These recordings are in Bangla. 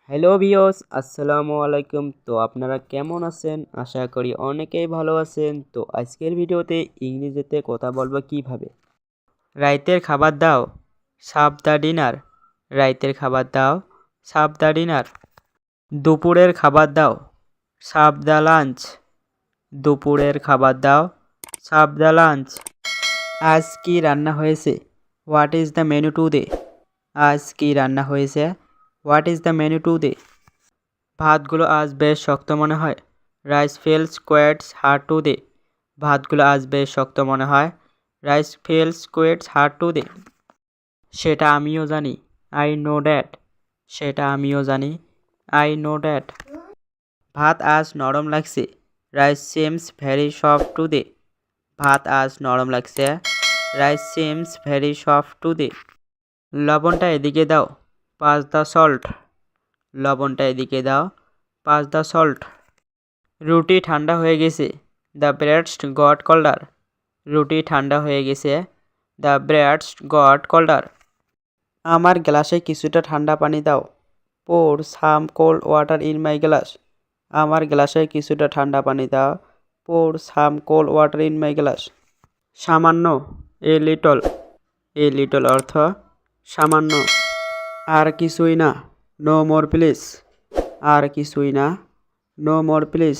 হ্যালো ভিউয়ার্স, আসসালামু আলাইকুম। তো আপনারা কেমন আছেন? আশা করি অনেকেই ভালো আছেন। তো আজকের ভিডিওতে ইংরেজিতে কথা বলবো কিভাবে। রাইতের খাবার দাও, সার্ভ দ্য ডিনার। রাইতের খাবার দাও, সার্ভ দ্য ডিনার। দুপুরের খাবার দাও, সার্ভ দ্য লাঞ্চ। দুপুরের খাবার দাও, সার্ভ দ্য লাঞ্চ। আজ কি রান্না হয়েছে? What is the menu today? আজ কি রান্না হয়েছে? What is the menu today? ভাতগুলো আজ বেশ শক্ত মনে হয়। Rice feels quite hard today. ভাতগুলো আজ বেশ শক্ত মনে হয়। Rice feels quite hard today. সেটা আমিও জানি। I know that. সেটা আমিও জানি। I know that. ভাত আজ নরম লাগছে। Rice seems very soft today. ভাত আজ নরম লাগছে। Rice seems very soft today. লবণটা এদিকে দাও। Pass the salt. লবণটা এদিকে দাও। Pass the salt. রুটি ঠান্ডা হয়ে গেছে। The breads got colder. রুটি ঠান্ডা হয়ে গেছে। The breads got colder. আমার গ্লাসে কিছুটা ঠান্ডা পানি দাও। Pour some cold water in my glass. আমার গ্লাসে কিছুটা ঠান্ডা পানি দাও। Pour some cold water in my glass. সামান্য, এ লিটল। এ লিটল অর্থ সামান্য। আর কিছুই না, নো মোর প্লিজ। আর কিছুই না, নো মোর প্লিজ।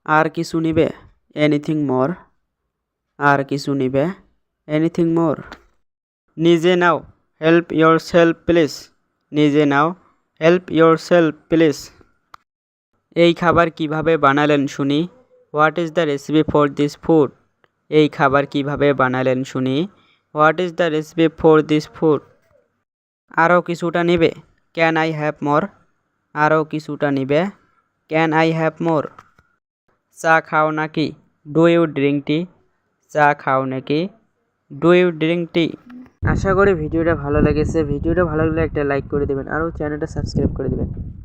আর কিছু নিবে, এনিথিং মোর। আর কিছু নিবে, এনিথিং মোর। নিজে নাও, হেল্প ইয়োর সেলফ প্লিজ। নিজে নাও, হেল্প ইয়োর সেলফ প্লিজ। এই খাবার কিভাবে বানালেন শুনি? What is the recipe for this food? এই খাবার কিভাবে বানালেন শুনি? What is the recipe for this food? আরও কিছুটা নিবে, ক্যান আই হ্যাভ মোর। আরও কিছুটা নিবে, ক্যান আই হ্যাভ মোর। চা খাও নাকি? Do you drink tea? চা খাও নাকি? Do you drink tea? আশা করি ভিডিওটা ভালো লেগেছে। ভিডিওটা ভালো লাগলে একটা লাইক করে দেবেন, আরও চ্যানেলটা সাবস্ক্রাইব করে দেবেন।